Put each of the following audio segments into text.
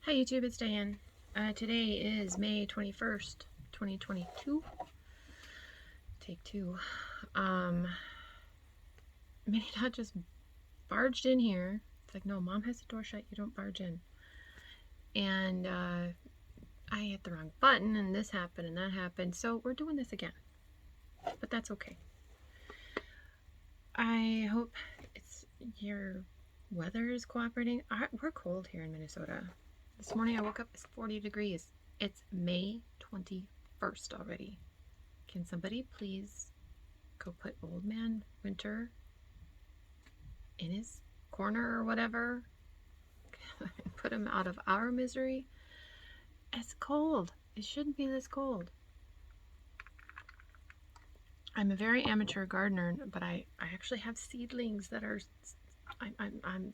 Hi YouTube, it's Diane. Today is May 21st, 2022. Take two. Minnie Dot just barged in here. It's like, no, Mom has the door shut, you don't barge in. And I hit the wrong button and this happened and that happened. So we're doing this again. But that's okay. I hope your weather is cooperating. We're cold here in Minnesota. This morning I woke up, it's 40 degrees. It's May 21st already. Can somebody please go put Old Man Winter in his corner or whatever? Put him out of our misery? It's cold. It shouldn't be this cold. I'm a very amateur gardener, but I actually have seedlings that are,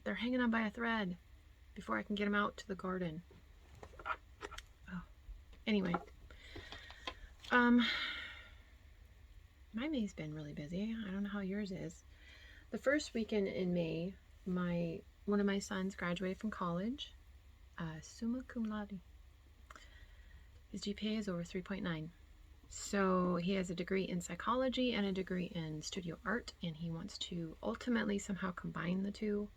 they're hanging on by a thread before I can get them out to the garden. Oh, anyway, my May's been really busy. I don't know how yours is. The first weekend in May, one of my sons graduated from college, summa cum laude. His GPA is over 3.9. So he has a degree in psychology and a degree in studio art, and he wants to ultimately somehow combine the two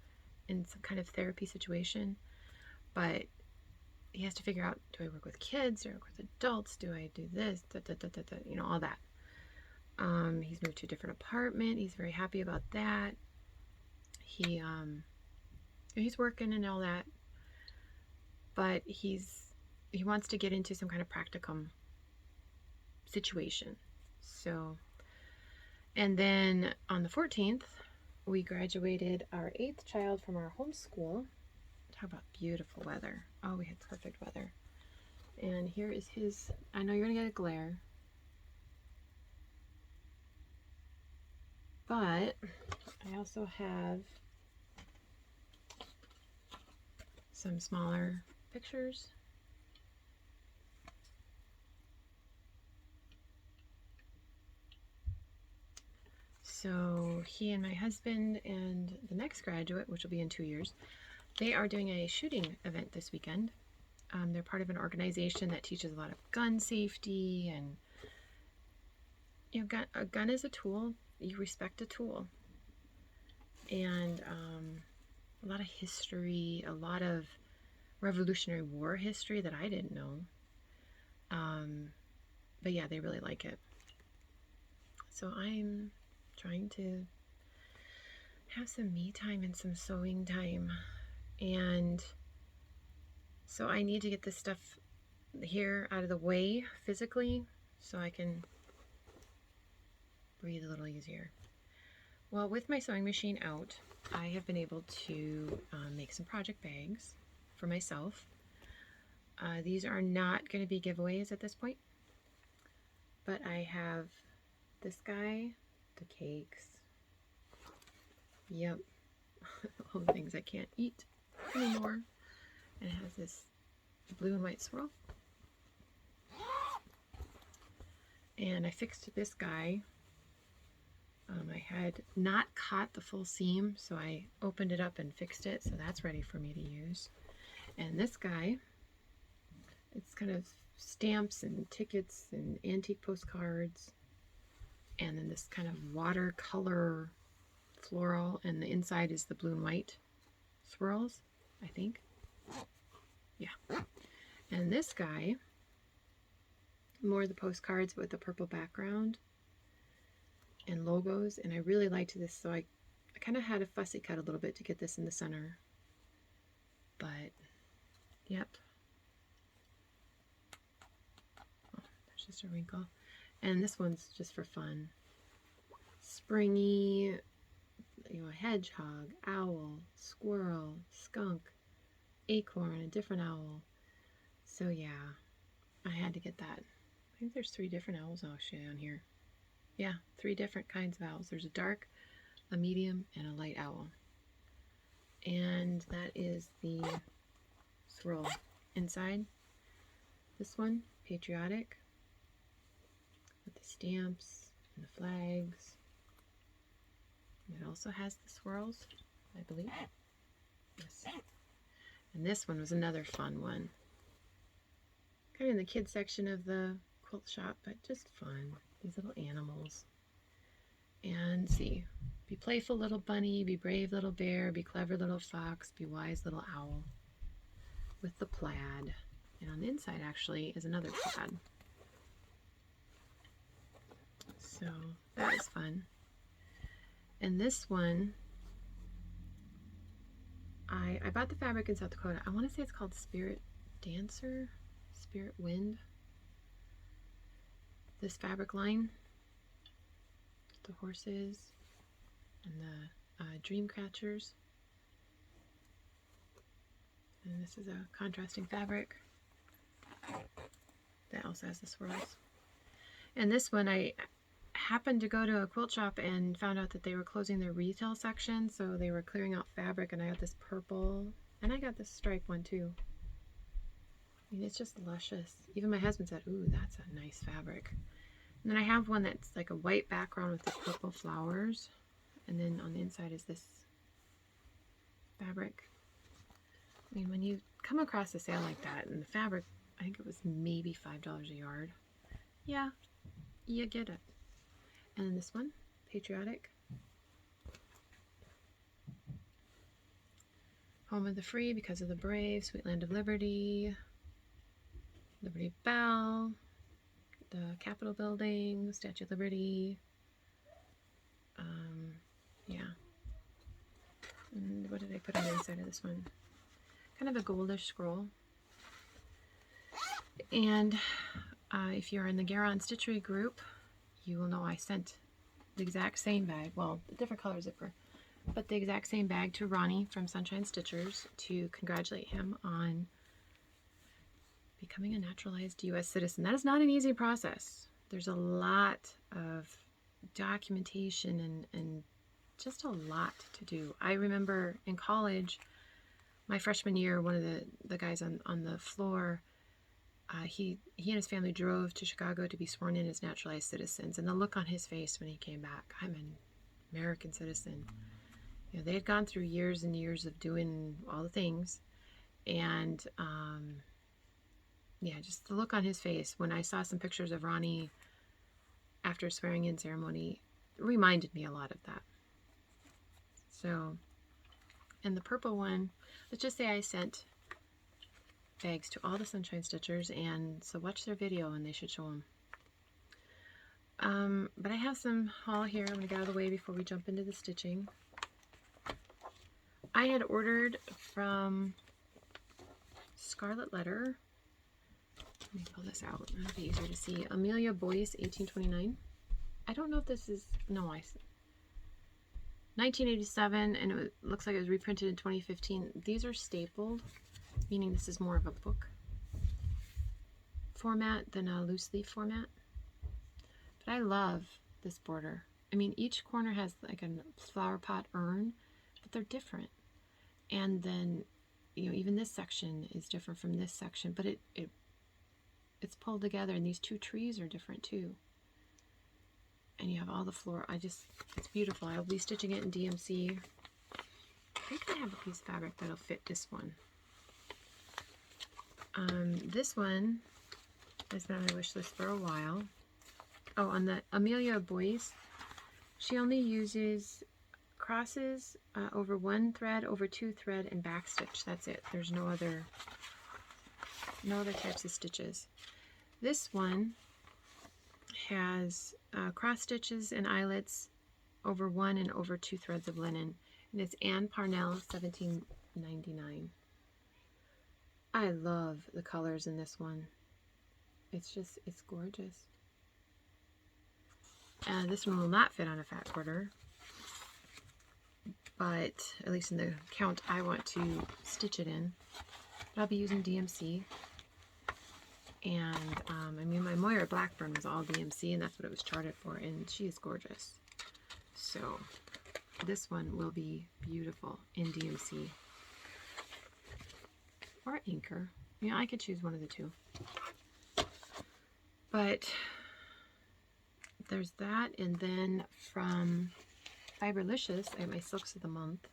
in some kind of therapy situation. But he has to figure out, do I work with kids or work with adults? Do I do this? You know, all that. He's moved to a different apartment. He's very happy about that. He's working and all that, but he wants to get into some kind of practicum situation. So, and then on the 14th, we graduated our 8th child from our homeschool. Talk about beautiful weather. Oh, we had perfect weather. And here is his, I know you're gonna get a glare, but I also have some smaller pictures. So he and my husband and the next graduate, which will be in 2 years, they are doing a shooting event this weekend. They're part of an organization that teaches a lot of gun safety, and you know, a gun is a tool. You respect a tool, and a lot of history, a lot of Revolutionary War history that I didn't know. But yeah, they really like it. So I'm trying to have some me time and some sewing time, and so I need to get this stuff here out of the way physically so I can breathe a little easier. Well, with my sewing machine out, I have been able to make some project bags for myself. These are not going to be giveaways at this point, but I have this guy, the cakes, yep, all the things I can't eat anymore, and it has this blue and white swirl. And I fixed this guy. I had not caught the full seam, so I opened it up and fixed it, so that's ready for me to use. And this guy, it's kind of stamps and tickets and antique postcards, and then this kind of watercolor floral, and the inside is the blue and white swirls, I think. Yeah. And this guy, more of the postcards with the purple background and logos, and I really liked this, so I kind of had a fussy cut a little bit to get this in the center, but yep. Oh, there's just a wrinkle. And this one's just for fun. Springy, you know, hedgehog, owl, squirrel, skunk, acorn, a different owl. So yeah, I had to get that. I think there's 3 different owls actually on here. Yeah, 3 different kinds of owls. There's a dark, a medium, and a light owl. And that is the swirl inside. This one, patriotic, with the stamps and the flags. And it also has the swirls, I believe. Yes. And this one was another fun one. Kind of in the kids section of the quilt shop, but just fun. These little animals. And see, be playful little bunny, be brave little bear, be clever little fox, be wise little owl. With the plaid. And on the inside actually is another plaid. So that was fun. And this one, I bought the fabric in South Dakota. I want to say it's called Spirit Dancer, Spirit Wind. This fabric line, the horses and the dream catchers. And this is a contrasting fabric that also has the swirls. And this one, I happened to go to a quilt shop and found out that they were closing their retail section, so they were clearing out fabric, and I got this purple, and I got this stripe one too. I mean, it's just luscious. Even my husband said, ooh, that's a nice fabric. And then I have one that's like a white background with the purple flowers, and then on the inside is this fabric. I mean, when you come across a sale like that, and the fabric, I think it was maybe $5 a yard. Yeah, you get it. And then this one, Patriotic. Home of the Free because of the Brave, Sweet Land of Liberty, Liberty Bell, the Capitol Building, Statue of Liberty. Yeah. And what did I put on the inside of this one? Kind of a goldish scroll. And if you're in the Garon Stitchery group, you will know I sent the exact same bag, well, a different color zipper, but the exact same bag to Ronnie from Sunshine Stitchers to congratulate him on becoming a naturalized U.S. citizen. That is not an easy process. There's a lot of documentation and just a lot to do. I remember in college, my freshman year, one of the guys on the floor, he and his family drove to Chicago to be sworn in as naturalized citizens, and the look on his face when he came back, I'm an American citizen. You know, they had gone through years and years of doing all the things, and yeah, just the look on his face when I saw some pictures of Ronnie after swearing in ceremony reminded me a lot of that. So, and the purple one, let's just say I sent bags to all the Sunshine Stitchers, and so watch their video and they should show them. But I have some haul here. I'm going to get out of the way before we jump into the stitching. I had ordered from Scarlet Letter. Let me pull this out. It'll be easier to see. Amelia Boyce, 1829. I don't know if this is, no, 1987, and it looks like it was reprinted in 2015. These are stapled, meaning this is more of a book format than a loose leaf format. But I love this border. I mean, each corner has like a flower pot urn, but they're different. And then, you know, even this section is different from this section, but it's pulled together, and these two trees are different too. And you have all the floor. It's beautiful. I'll be stitching it in DMC. I think I have a piece of fabric that'll fit this one. This one has been on my wish list for a while. Oh, on the Amelia Boyce, she only uses crosses over one thread, over two thread, and back stitch. That's it. There's no other types of stitches. This one has cross stitches and eyelets over one and over two threads of linen, and it's Anne Parnell, 1799. I love the colors in this one. It's gorgeous. This one will not fit on a fat quarter, but at least in the count I want to stitch it in. But I'll be using DMC. And I mean, my Moira Blackbird was all DMC, and that's what it was charted for, and she is gorgeous. So this one will be beautiful in DMC or Anchor. You know, I could choose one of the two. But there's that, and then from Fiberlicious, I have my Silks of the Month.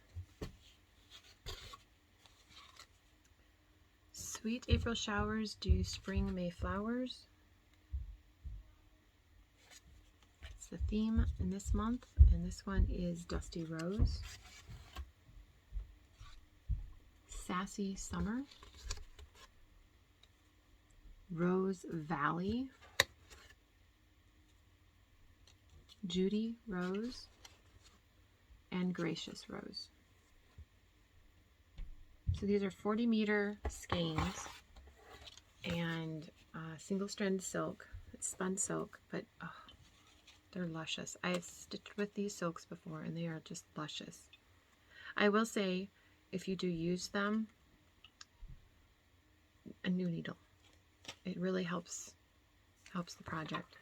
Sweet April showers do spring May flowers. It's the theme in this month, and this one is Dusty Rose. Sassy Summer. Rose Valley. Judy Rose. And Gracious Rose. So these are 40-meter skeins and single-strand silk. It's spun silk, but oh, they're luscious. I have stitched with these silks before, and they are just luscious. I will say, if you do use them, a new needle. It really helps the project.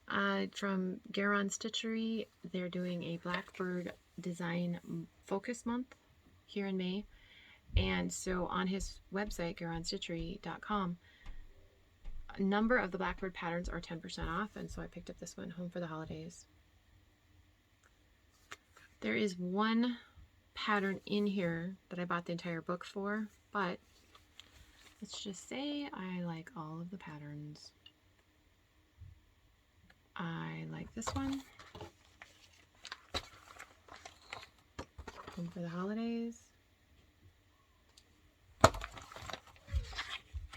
From Garon Stitchery, they're doing a Blackbird design focus month here in May. And so on his website, garonstitchery.com, a number of the Blackbird patterns are 10% off, and so I picked up this one, Home for the Holidays. There is one pattern in here that I bought the entire book for, but let's just say I like all of the patterns. I like this one, Home for the Holidays.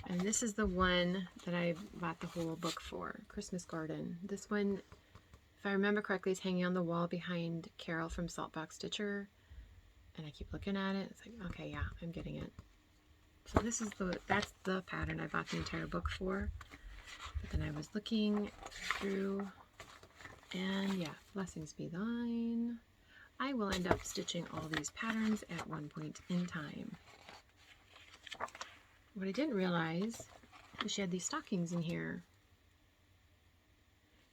And this is the one that I bought the whole book for, Christmas Garden. This one, if I remember correctly, is hanging on the wall behind Carol from Saltbox Stitcher. And I keep looking at it. It's like, okay, yeah, I'm getting it. So that's the pattern I bought the entire book for. But then I was looking through, and yeah, blessings be thine. I will end up stitching all these patterns at one point in time. What I didn't realize is she had these stockings in here.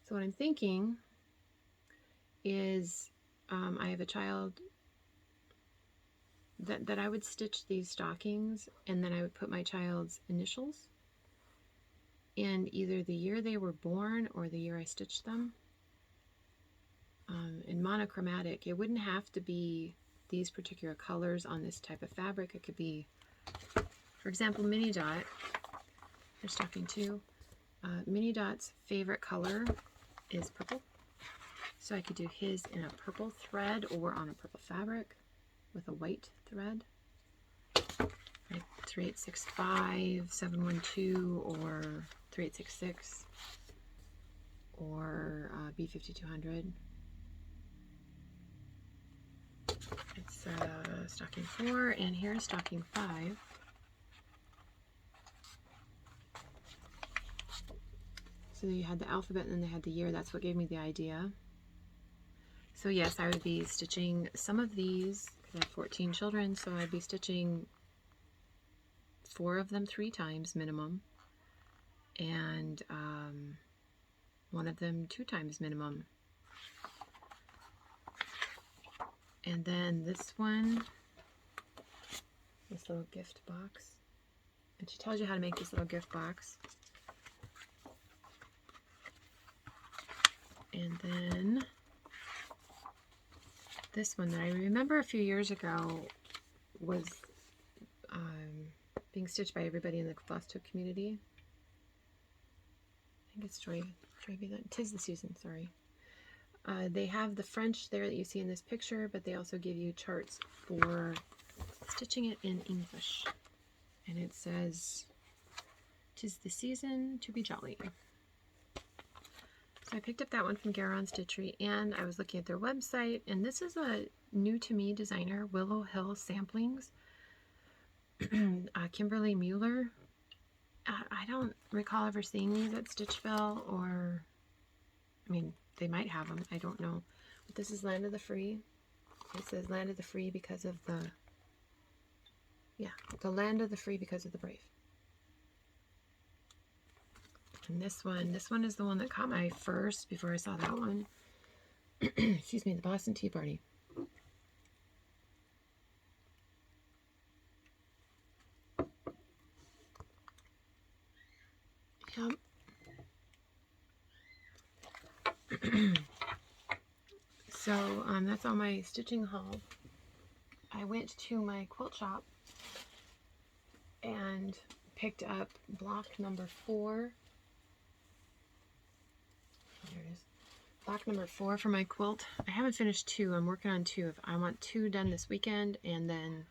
So what I'm thinking is I have a child that I would stitch these stockings, and then I would put my child's initials in either the year they were born or the year I stitched them. In monochromatic, it wouldn't have to be these particular colors on this type of fabric. It could be, for example, Mini Dot, they're stocking too. Mini Dot's favorite color is purple. So I could do his in a purple thread or on a purple fabric with a white thread. Like 3865, 712, or 3866, or B5200. It's stocking 4, and here's stocking 5. So you had the alphabet and then they had the year. That's what gave me the idea. So yes, I would be stitching some of these. I have 14 children, so I'd be stitching 4 of them 3 times minimum, and 1 of them 2 times minimum. And then this one, this little gift box, and she tells you how to make this little gift box. And then this one that I remember a few years ago was being stitched by everybody in the Floss Tip community. I think it's Tis the Season, sorry. They have the French there that you see in this picture, but they also give you charts for stitching it in English. And it says, "'Tis the season to be jolly." So I picked up that one from Garon Stitchery, and I was looking at their website, and this is a new to me designer, Willow Hill Samplings. Kimberly Mueller. I don't recall ever seeing these at Stitchville, or, I mean, they might have them, I don't know. But this is Land of the Free. It says Land of the Free because of the, the Land of the Free because of the brave. And this one is the one that caught my first before I saw that one. Excuse me, the Boston Tea Party. Yep. So that's all my stitching haul. I went to my quilt shop and picked up block number 4. There it is. Block number 4 for my quilt. I haven't finished 2. I'm working on 2. I want 2 done this weekend and then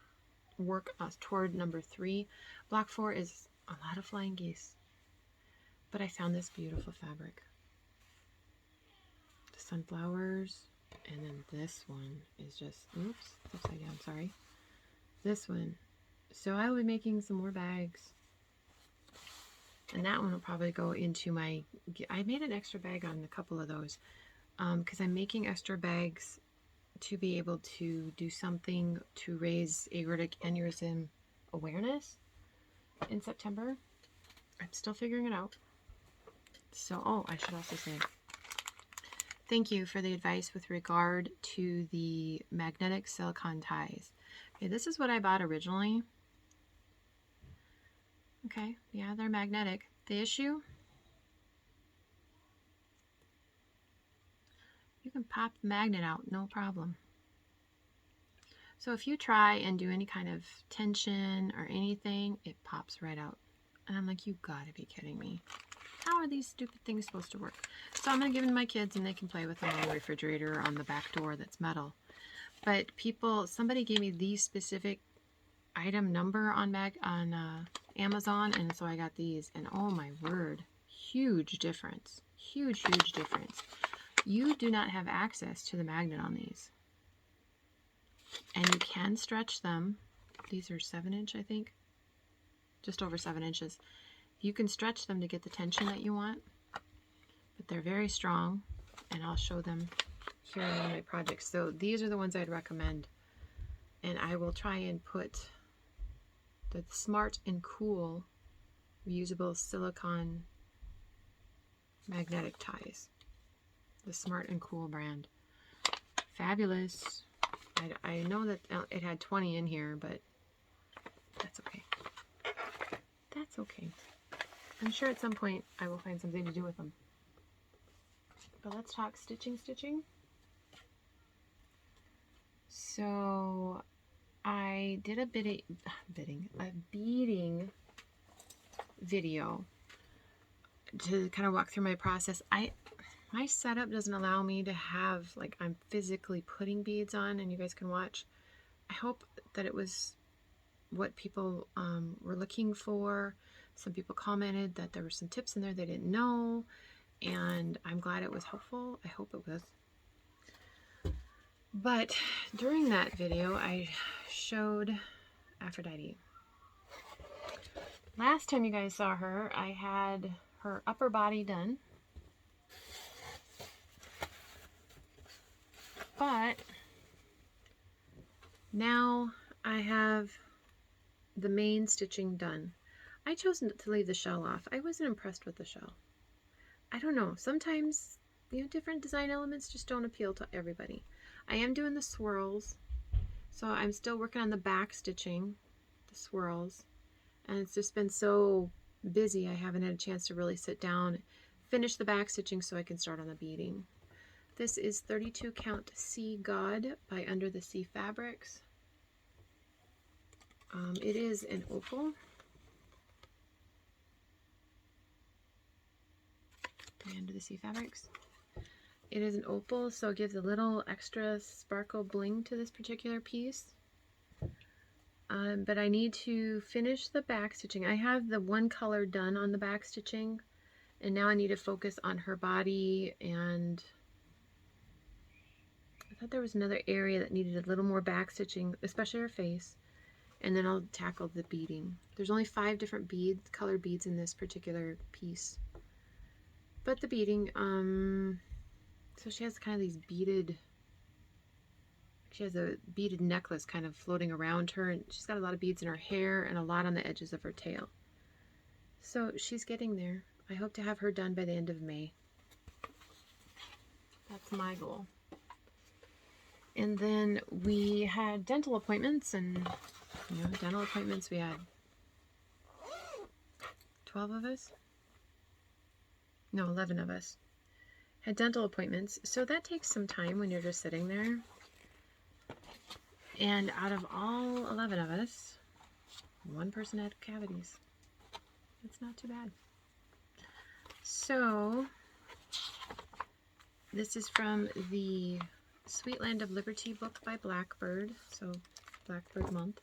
work toward number 3. Block 4 is a lot of flying geese. But I found this beautiful fabric. The sunflowers. And then this one is just, oops, it's upside down, sorry. This one. So I will be making some more bags. And that one will probably go into my, I made an extra bag on a couple of those. Because I'm making extra bags to be able to do something to raise aortic aneurysm awareness in September. I'm still figuring it out. So, oh, I should also say, thank you for the advice with regard to the magnetic silicone ties. Okay, this is what I bought originally. Okay, yeah, they're magnetic. The issue, you can pop the magnet out, no problem. So if you try and do any kind of tension or anything, it pops right out. And I'm like, you gotta be kidding me. How are these stupid things supposed to work? So I'm gonna give them to my kids and they can play with them on the refrigerator or on the back door that's metal. But somebody gave me the specific item number on Amazon, and so I got these, and oh my word, huge difference. Huge, huge difference. You do not have access to the magnet on these. And you can stretch them. These are 7-inch, I think. Just over 7 inches. You can stretch them to get the tension that you want. But they're very strong. And I'll show them here in one of my projects. So these are the ones I'd recommend. And I will try and put the Smart and Cool reusable silicone magnetic ties. The Smart and Cool brand. Fabulous. I know that it had 20 in here, but that's okay. That's okay. I'm sure at some point I will find something to do with them. But let's talk stitching. So I did a beading video to kind of walk through my process. My setup doesn't allow me to have, like, I'm physically putting beads on and you guys can watch. I hope that it was what people were looking for. Some people commented that there were some tips in there they didn't know, and I'm glad it was helpful. I hope it was. But during that video, I showed Aphrodite. Last time you guys saw her, I had her upper body done. But now I have the main stitching done. I chose to leave the shell off. I wasn't impressed with the shell. I don't know. Sometimes, different design elements just don't appeal to everybody. I am doing the swirls. So I'm still working on the back stitching, the swirls. And it's just been so busy, I haven't had a chance to really sit down, finish the back stitching so I can start on the beading. This is 32 count Sea God by Under the Sea Fabrics. It is an opal. By Under the Sea Fabrics. It is an opal, so it gives a little extra sparkle bling to this particular piece. But I need to finish the back stitching. I have the one color done on the back stitching, and now I need to focus on her body, and I thought there was another area that needed a little more back stitching, especially her face, and then I'll tackle the beading. There's only 5 different beads, colored beads in this particular piece. But the beading, so she has kind of these beaded, she has a beaded necklace kind of floating around her, and she's got a lot of beads in her hair and a lot on the edges of her tail. So she's getting there. I hope to have her done by the end of May. That's my goal. And then we had dental appointments, and dental appointments, we had 12 of us. No, 11 of us had dental appointments. So that takes some time when you're just sitting there. And out of all 11 of us, one person had cavities. It's not too bad. So this is from the Sweet Land of Liberty book by Blackbird, so Blackbird month.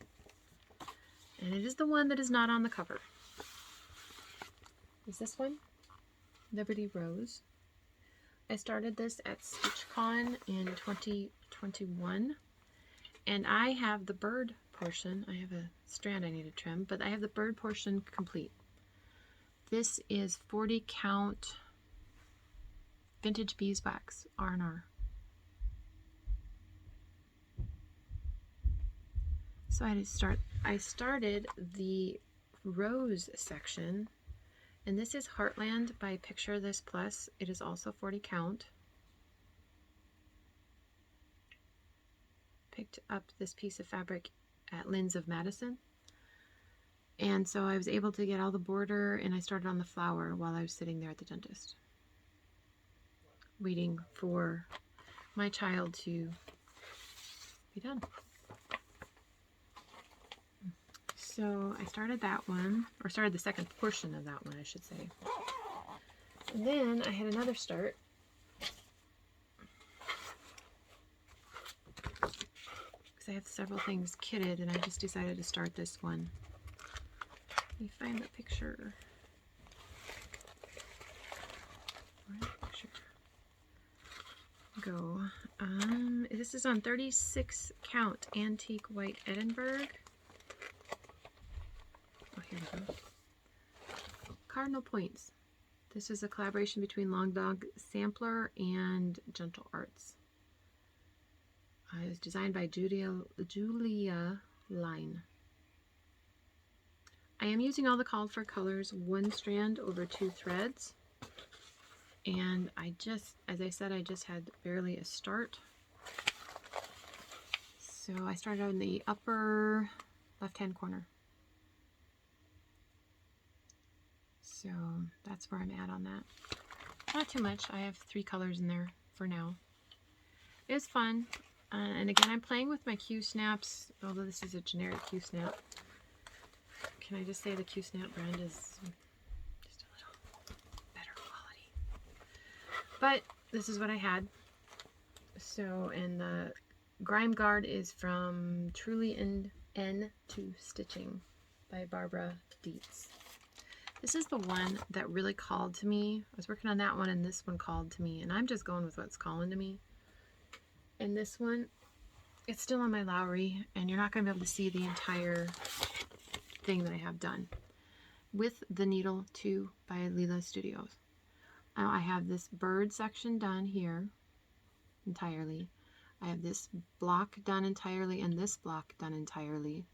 And it is the one that is not on the cover. Is this one? Liberty Rose. I started this at StitchCon in 2021, and I have the bird portion. I have a strand I need to trim, but I have the bird portion complete. This is 40 count vintage beeswax R&R. So I started the rose section, and this is Heartland by Picture This Plus. It is also 40 count. Picked up this piece of fabric at Lynn's of Madison. And so I was able to get all the border, and I started on the flower while I was sitting there at the dentist, waiting for my child to be done. So I started that one, or started the second portion of that one, I should say. And then I had another start. Because I have several things kitted, and I just decided to start this one. Let me find the picture. Where'd the picture go? This is on 36 count antique white Edinburgh. Oh, here we go. Cardinal Points. This is a collaboration between Long Dog Sampler and Gentle Arts. It was designed by Julia Line. I am using all the called for colors, one strand over 2 threads. And I just, as I said, I just had barely a start. So I started on the upper left-hand corner. So that's where I'm at on that. Not too much. I have 3 colors in there for now. It's fun. And again, I'm playing with my Q-snaps, although this is a generic Q-snap. Can I just say the Q-snap brand is just a little better quality. But this is what I had. So, and the Grime Guard is from Truly N to Stitching by Barbara Dietz. This is the one that really called to me. I was working on that one, and this one called to me, and I'm just going with what's calling to me. And this one, it's still on my Lowry, and you're not going to be able to see the entire thing that I have done with the needle 2 by Lila Studios. Now I have this bird section done here entirely. I have this block done entirely and this block done entirely.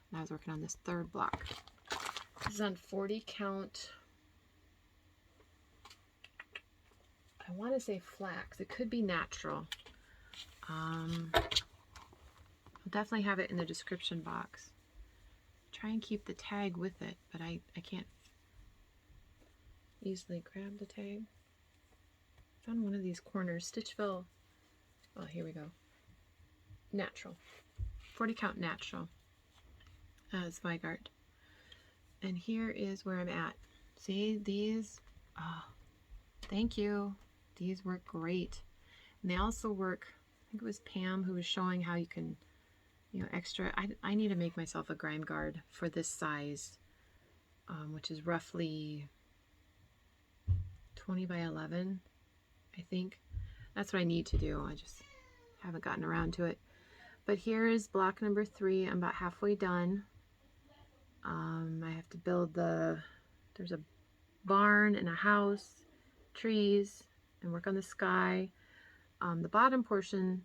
And I was working on this 3rd block. This is on 40 count. I want to say flax. It could be natural. I'll definitely have it in the description box. Try and keep the tag with it, but I can't easily grab the tag. Found one of these corners. Stitchville. Oh, here we go. Natural. 40 count natural. Zweigart. And here is where I'm at. See these? Oh, thank you. These work great. And they also work, I think it was Pam who was showing how you can, you know, extra. I need to make myself a grime guard for this size, which is roughly 20 by 11, I think. That's what I need to do. I just haven't gotten around to it. But here is block number 3. I'm about halfway done. I have to build there's a barn and a house, trees, and work on the sky. The bottom portion,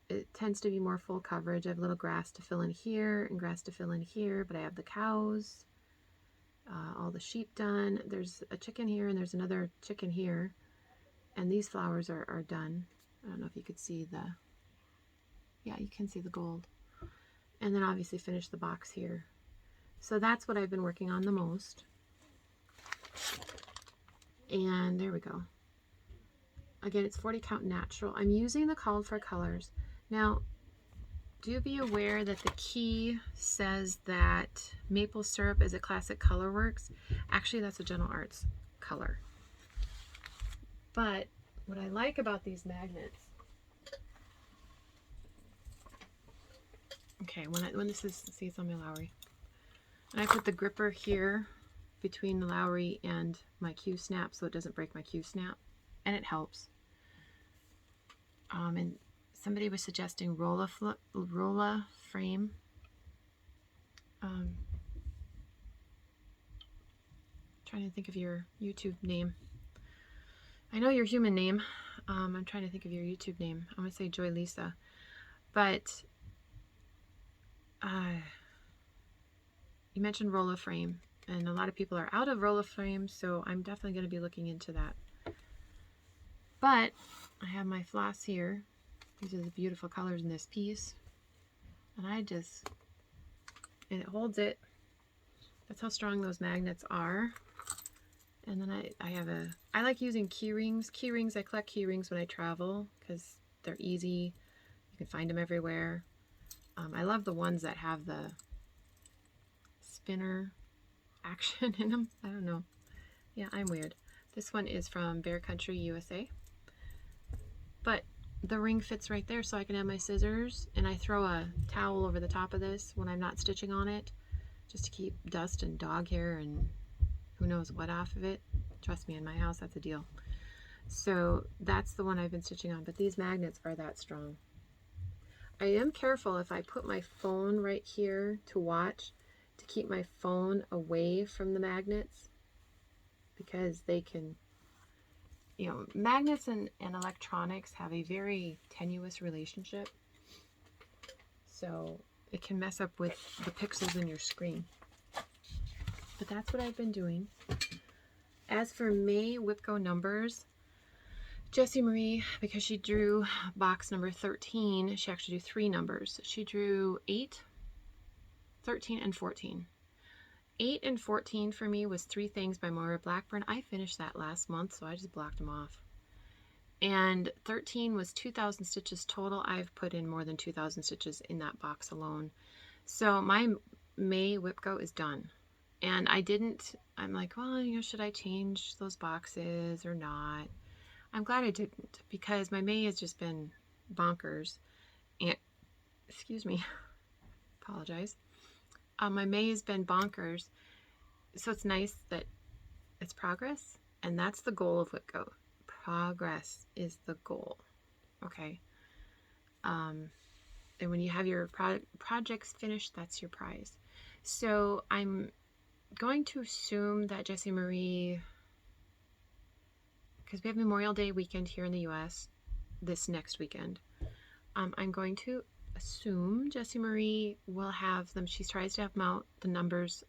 it tends to be more full coverage. I have a little grass to fill in here and grass to fill in here, but I have the cows, all the sheep done. There's a chicken here and there's another chicken here. And these flowers are done. I don't know if you could see yeah, you can see the gold. And then obviously finish the box here. So that's what I've been working on the most. And there we go. Again, it's 40 count natural. I'm using the called for colors. Now, do be aware that the key says that maple syrup is a classic colorworks. Actually, that's a Gentle Arts color. But what I like about these magnets, okay, when this is, see, it's on my Lowry, and I put the gripper here between the Lowry and my Q snap so it doesn't break my Q snap, and it helps. And somebody was suggesting Rolla frame. Trying to think of your YouTube name. I know your human name. I'm trying to think of your YouTube name. I'm going to say Joy Lisa. But you mentioned Rolla frame, and a lot of people are out of Rolla frame, so I'm definitely going to be looking into that. But I have my floss here. These are the beautiful colors in this piece. And and it holds it. That's how strong those magnets are. And then I like using key rings. Key rings, I collect key rings when I travel because they're easy. You can find them everywhere. I love the ones that have the spinner action in them. I don't know. Yeah, I'm weird. This one is from Bear Country, USA. But the ring fits right there, so I can have my scissors, and I throw a towel over the top of this when I'm not stitching on it, just to keep dust and dog hair and who knows what off of it. Trust me, in my house, that's a deal. So that's the one I've been stitching on, but these magnets are that strong. I am careful if I put my phone right here to watch, to keep my phone away from the magnets, because they can, you know, magnets and electronics have a very tenuous relationship. So it can mess up with the pixels in your screen. But that's what I've been doing. As for May WIPCO numbers, Jessie Marie, because she drew box number 13, she actually drew 3 numbers. She drew 8, 13, and 14. 8 and 14 for me was 3 Things by Moira Blackburn. I finished that last month, so I just blocked them off. And 13 was 2,000 stitches total. I've put in more than 2,000 stitches in that box alone. So my May WIPCO is done. And I'm like, well, you know, should I change those boxes or not? I'm glad I didn't, because my May has just been bonkers. And, excuse me, apologize. My May has been bonkers. So it's nice that it's progress, and that's the goal of WIPCO. Progress is the goal. Okay. And when you have your projects finished, that's your prize. So I'm going to assume that Jessie Marie, because we have Memorial Day weekend here in the US this next weekend, I'm going to assume Jessie Marie will have them. She tries to have them out, the numbers,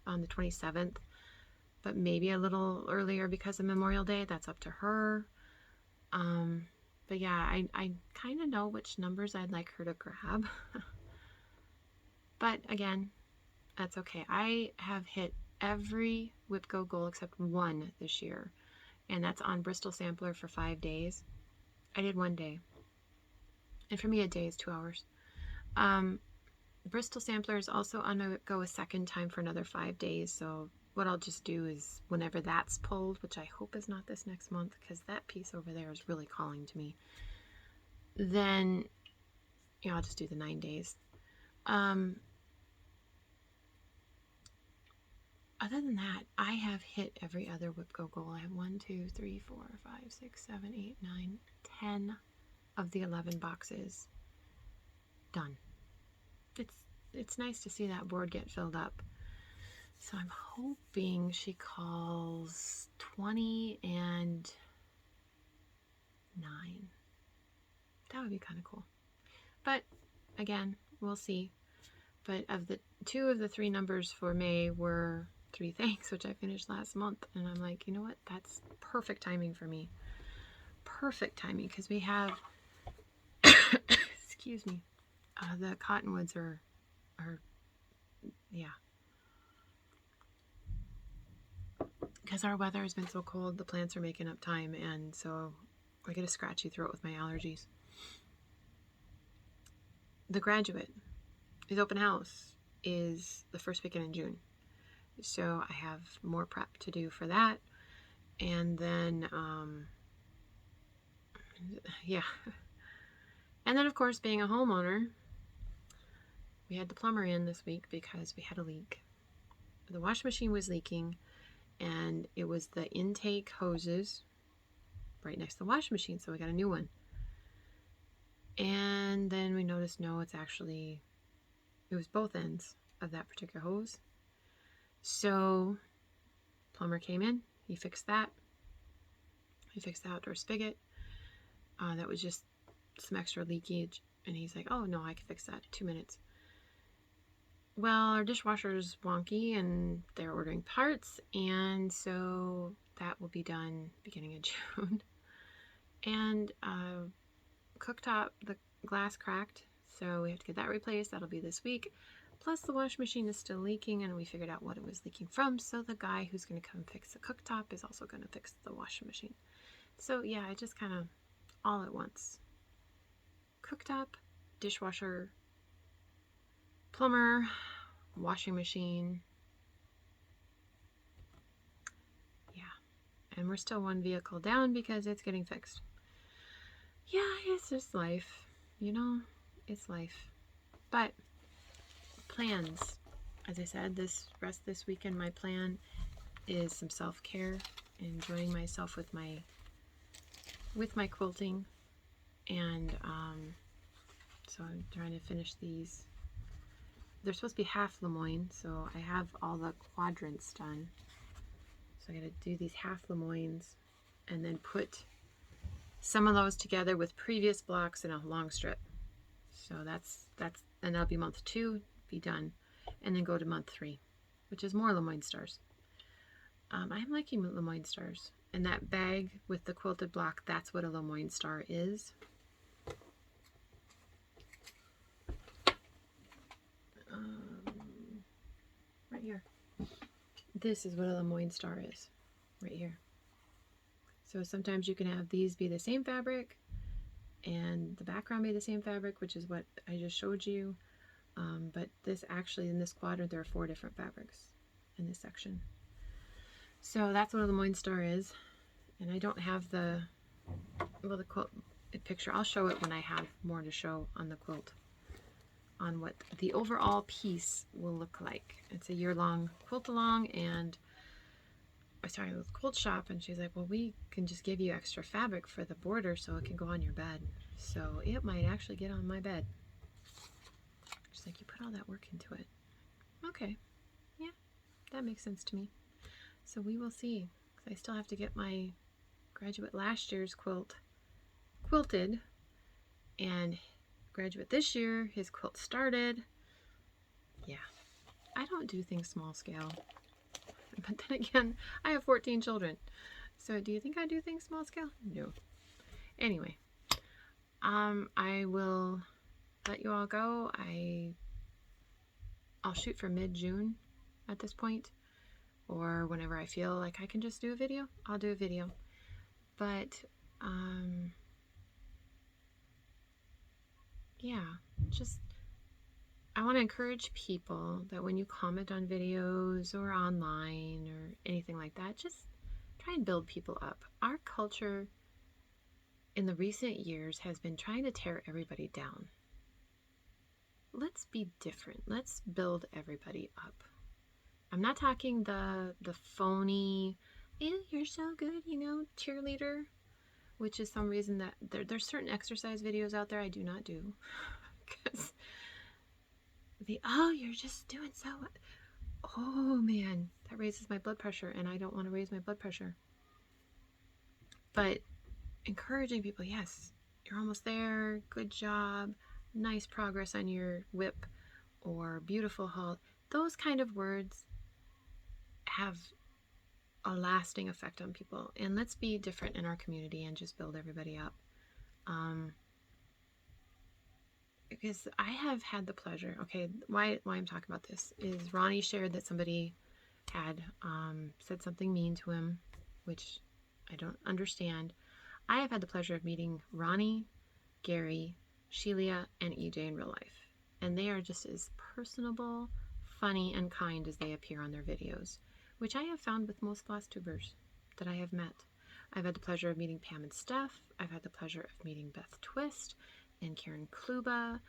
on the 27th, but maybe a little earlier because of Memorial Day. That's up to her. But yeah, I kind of know which numbers I'd like her to grab. But again, that's okay. I have hit every WIPCO goal except one this year, and that's on Bristol Sampler for 5 days. I did 1 day, and for me a day is 2 hours. Bristol Sampler is also on my WIPCO a second time for another 5 days, so what I'll just do is whenever that's pulled, which I hope is not this next month because that piece over there is really calling to me, then, you know, I'll just do the 9 days. Other than that, I have hit every other WIPCO goal. I have 1, 2, 3, 4, 5, 6, 7, 8, 9, 10 of the 11 boxes done. It's nice to see that board get filled up. So I'm hoping she calls 20 and 9. That would be kind of cool. But again, we'll see. But of the 2 of the 3 numbers for May were 3 Things, which I finished last month. And I'm like, you know what? That's perfect timing for me. Perfect timing, because we have, excuse me, the cottonwoods are, yeah. Because our weather has been so cold, the plants are making up time, and so I get a scratchy throat with my allergies. the graduate, his open house is the first weekend in June. So I have more prep to do for that. And then, yeah. And then, of course, being a homeowner, we had the plumber in this week because we had a leak. The washing machine was leaking, and it was the intake hoses right next to the washing machine, so we got a new one. And then we noticed, no, it was both ends of that particular hose. So plumber came in, he fixed that. He fixed the outdoor spigot. That was just some extra leakage, and he's like, oh no, I can fix that, 2 minutes. Well, our dishwasher's wonky and they're ordering parts, and so that will be done beginning of June. And cooktop, the glass cracked, so we have to get that replaced. That'll be this week. Plus the washing machine is still leaking, and we figured out what it was leaking from, so the guy who's going to come fix the cooktop is also going to fix the washing machine. So yeah, I just kind of all at once. Cooktop, dishwasher, plumber, washing machine. Yeah. And we're still one vehicle down because it's getting fixed. Yeah, it's just life. You know, it's life. But plans. As I said, this weekend, my plan is some self-care, enjoying myself with my quilting. And so I'm trying to finish these. They're supposed to be half Lemoyne, so I have all the quadrants done. So I got to do these half Lemoynes and then put some of those together with previous blocks in a long strip. So that's and that'll be month 2, be done, and then go to month 3, which is more Lemoyne stars. I'm liking Lemoyne stars, and that bag with the quilted block, that's what a Lemoyne star is. Right here. This is what a Lemoyne star is, right here. So sometimes you can have these be the same fabric and the background be the same fabric, which is what I just showed you. But this actually, in this quadrant, there are 4 different fabrics in this section. So that's what a Lemoyne star is. And I don't have the quilt picture. I'll show it when I have more to show on the quilt, on what the overall piece will look like. It's a year-long quilt-along, and I was talking with Quilt Shop, and she's like, well, we can just give you extra fabric for the border so it can go on your bed. So it might actually get on my bed. She's like, you put all that work into it. Okay. Yeah, that makes sense to me. So we will see. I still have to get my graduate last year's quilt quilted, and graduate this year, his quilt started. Yeah, I don't do things small scale. But then again, I have 14 children. So do you think I do things small scale? No. Anyway, I will let you all go. I'll shoot for mid-June at this point, or whenever I feel like I can just do a video, I'll do a video. But yeah, just I want to encourage people that when you comment on videos or online or anything like that, just try and build people up. Our culture in the recent years has been trying to tear everybody down. Let's be different. Let's build everybody up. I'm not talking the phony, you're so good, you know, cheerleader, which is some reason that there's certain exercise videos out there I do not do. Because you're just doing so well. Oh man, that raises my blood pressure, and I don't want to raise my blood pressure. But encouraging people, yes, you're almost there, good job, nice progress on your whip, or beautiful halt. Those kind of words have a lasting effect on people, and let's be different in our community and just build everybody up. Because I have had the pleasure, okay, why I'm talking about this is Ronnie shared that somebody had said something mean to him, which I don't understand. I have had the pleasure of meeting Ronnie, Gary, Sheila, and EJ in real life. And they are just as personable, funny, and kind as they appear on their videos, which I have found with most floss tubers that I have met. I've had the pleasure of meeting Pam and Steph. I've had the pleasure of meeting Beth Twist and Karen Kluba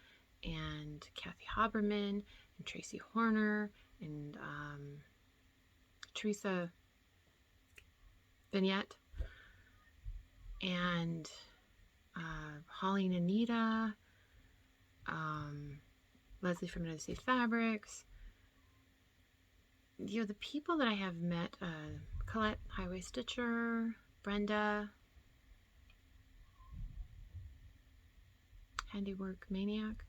and Kathy Haberman and Tracy Horner and Teresa Vignette and Holly and Anita, Leslie from United States Fabrics. You know, the people that I have met, Colette, Highway Stitcher, Brenda, Handiwork Maniac.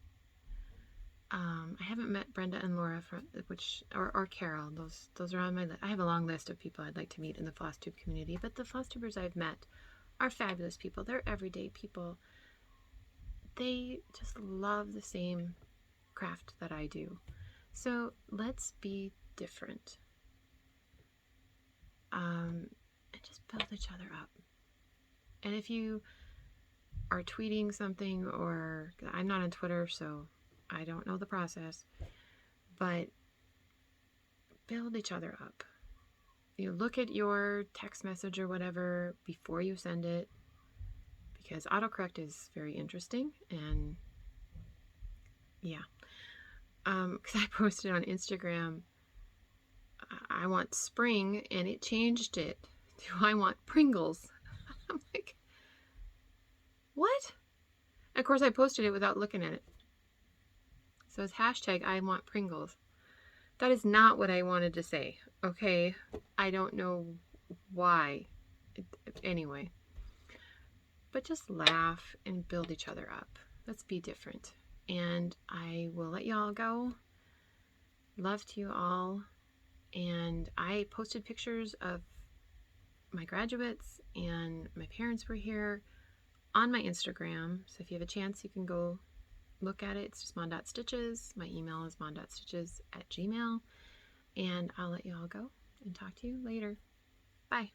I haven't met Brenda and Laura or Carol. Those are on my list. I have a long list of people I'd like to meet in the floss tube community, but the floss tubers I've met are fabulous people. They're everyday people. They just love the same craft that I do. So let's be different. And just build each other up. And if you are tweeting something, or I'm not on Twitter, so I don't know the process, but build each other up. You look at your text message or whatever before you send it, because autocorrect is very interesting. And yeah, because I posted on Instagram, I want spring, and it changed it to I want Pringles. I'm like, what? And of course I posted it without looking at it. So it's hashtag I want Pringles. That is not what I wanted to say. Okay, I don't know why. Anyway, but just laugh and build each other up. Let's be different. And I will let y'all go. Love to you all. And I posted pictures of my graduates, and my parents were here on my Instagram. So if you have a chance, you can go look at it. It's just mondotstitches. My email is mondotstitches@gmail.com. And I'll let you all go and talk to you later. Bye.